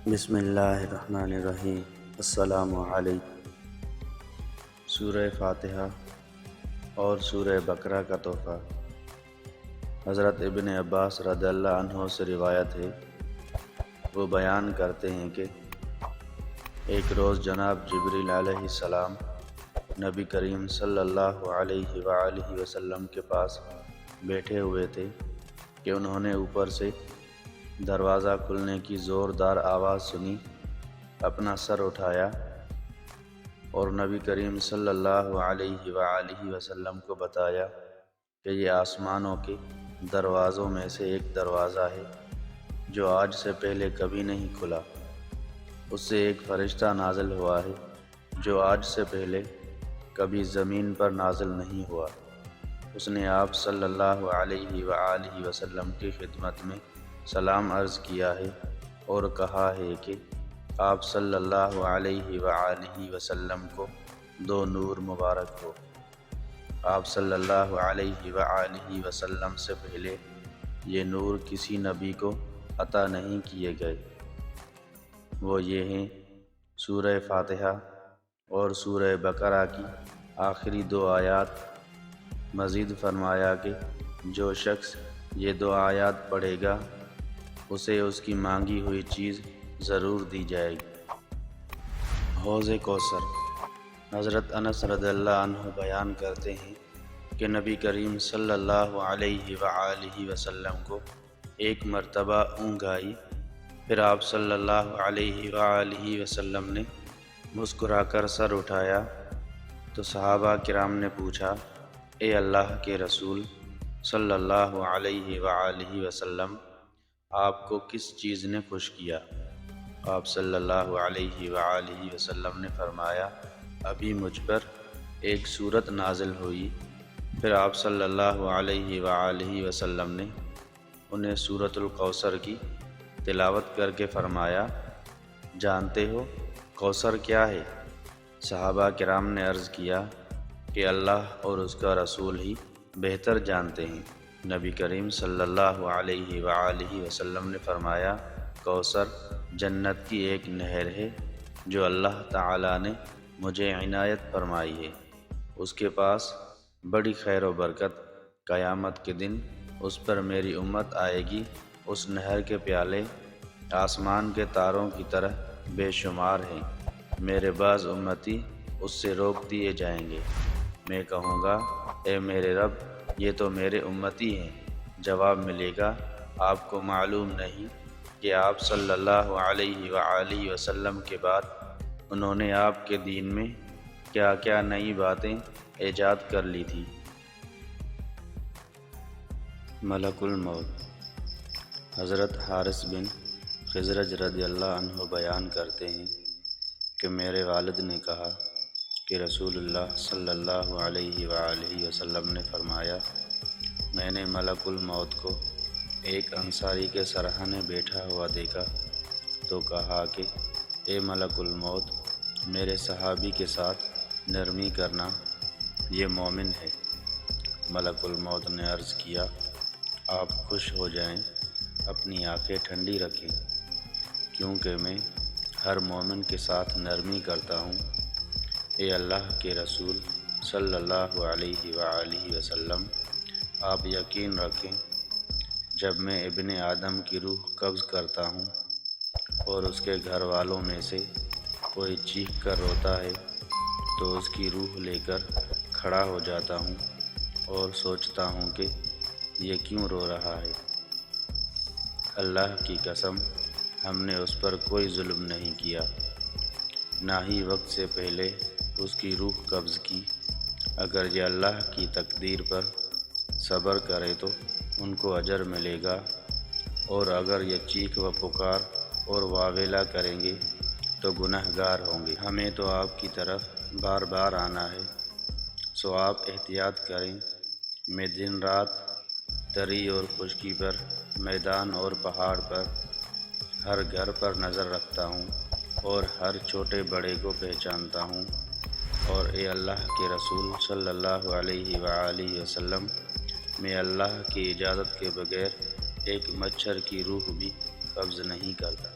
بسم اللہ الرحمن الرحیم۔ السلام علیکم۔ سورہ فاتحہ اور سورہ بقرہ کا تحفہ۔ حضرت ابن عباس رضی اللہ عنہ سے روایت ہے، وہ بیان کرتے ہیں کہ ایک روز جناب جبریل علیہ السلام نبی کریم صلی اللہ علیہ وآلہ وسلم کے پاس بیٹھے ہوئے تھے کہ انہوں نے اوپر سے دروازہ کھلنے کی زوردار آواز سنی۔ اپنا سر اٹھایا اور نبی کریم صلی اللہ علیہ وآلہ وسلم کو بتایا کہ یہ آسمانوں کے دروازوں میں سے ایک دروازہ ہے جو آج سے پہلے کبھی نہیں کھلا۔ اس سے ایک فرشتہ نازل ہوا ہے جو آج سے پہلے کبھی زمین پر نازل نہیں ہوا۔ اس نے آپ صلی اللہ علیہ وآلہ وسلم کی خدمت میں سلام عرض کیا ہے اور کہا ہے کہ آپ صلی اللہ علیہ وآلہ وسلم کو دو نور مبارک ہو۔ آپ صلی اللہ علیہ وآلہ وسلم سے پہلے یہ نور کسی نبی کو عطا نہیں کیے گئے۔ وہ یہ ہیں سورہ فاتحہ اور سورہ بقرہ کی آخری دو آیات۔ مزید فرمایا کہ جو شخص یہ دو آیات پڑھے گا اسے اس کی مانگی ہوئی چیز ضرور دی جائے گی۔ حوض کوثر۔ حضرت انس رضی اللہ عنہ بیان کرتے ہیں کہ نبی کریم صلی اللہ علیہ وآلہ وسلم کو ایک مرتبہ اونگ آئی، پھر آپ صلی اللہ علیہ وآلہ وسلم نے مسکرا کر سر اٹھایا تو صحابہ کرام نے پوچھا، اے اللہ کے رسول صلی اللہ علیہ وآلہ وسلم، آپ کو کس چیز نے خوش کیا؟ آپ صلی اللہ علیہ وآلہ وسلم نے فرمایا، ابھی مجھ پر ایک سورت نازل ہوئی۔ پھر آپ صلی اللہ علیہ وآلہ وسلم نے انہیں سورۃ الکوثر کی تلاوت کر کے فرمایا، جانتے ہو کوثر کیا ہے؟ صحابہ کرام نے عرض کیا کہ اللہ اور اس کا رسول ہی بہتر جانتے ہیں۔ نبی کریم صلی اللہ علیہ وآلہ وسلم نے فرمایا، کوثر جنت کی ایک نہر ہے جو اللہ تعالیٰ نے مجھے عنایت فرمائی ہے۔ اس کے پاس بڑی خیر و برکت، قیامت کے دن اس پر میری امت آئے گی۔ اس نہر کے پیالے آسمان کے تاروں کی طرح بے شمار ہیں۔ میرے بعض امتی اس سے روک دیے جائیں گے۔ میں کہوں گا، اے میرے رب، یہ تو میرے امتی ہیں۔ جواب ملے گا، آپ کو معلوم نہیں کہ آپ صلی اللہ علیہ وآلہ وسلم کے بعد انہوں نے آپ کے دین میں کیا کیا نئی باتیں ایجاد کر لی تھی۔ ملک الموت۔ حضرت حارث بن خزرج رضی اللہ عنہ بیان کرتے ہیں کہ میرے والد نے کہا کہ رسول اللہ صلی اللہ علیہ وآلہ وسلم نے فرمایا، میں نے ملک الموت کو ایک انصاری کے سرہانے بیٹھا ہوا دیکھا تو کہا کہ اے ملک الموت، میرے صحابی کے ساتھ نرمی کرنا، یہ مومن ہے۔ ملک الموت نے عرض کیا، آپ خوش ہو جائیں، اپنی آنکھیں ٹھنڈی رکھیں، کیونکہ میں ہر مومن کے ساتھ نرمی کرتا ہوں۔ اے اللہ کے رسول صلی اللہ علیہ وآلہ وسلم، آپ یقین رکھیں، جب میں ابن آدم کی روح قبض کرتا ہوں اور اس کے گھر والوں میں سے کوئی چیخ کر روتا ہے تو اس کی روح لے کر کھڑا ہو جاتا ہوں اور سوچتا ہوں کہ یہ کیوں رو رہا ہے۔ اللہ کی قسم، ہم نے اس پر کوئی ظلم نہیں کیا، نہ ہی وقت سے پہلے اس کی روح قبض کی۔ اگر یہ اللہ کی تقدیر پر صبر کرے تو ان کو اجر ملے گا، اور اگر یہ چیخ و پکار اور واویلا کریں گے تو گنہگار ہوں گے۔ ہمیں تو آپ کی طرف بار بار آنا ہے، سو آپ احتیاط کریں۔ میں دن رات تری اور خشکی پر، میدان اور پہاڑ پر، ہر گھر پر نظر رکھتا ہوں اور ہر چھوٹے بڑے کو پہچانتا ہوں۔ اور اے اللہ کے رسول صلی اللہ علیہ وآلہ وسلم، میں اللہ کی اجازت کے بغیر ایک مچھر کی روح بھی قبض نہیں کرتا۔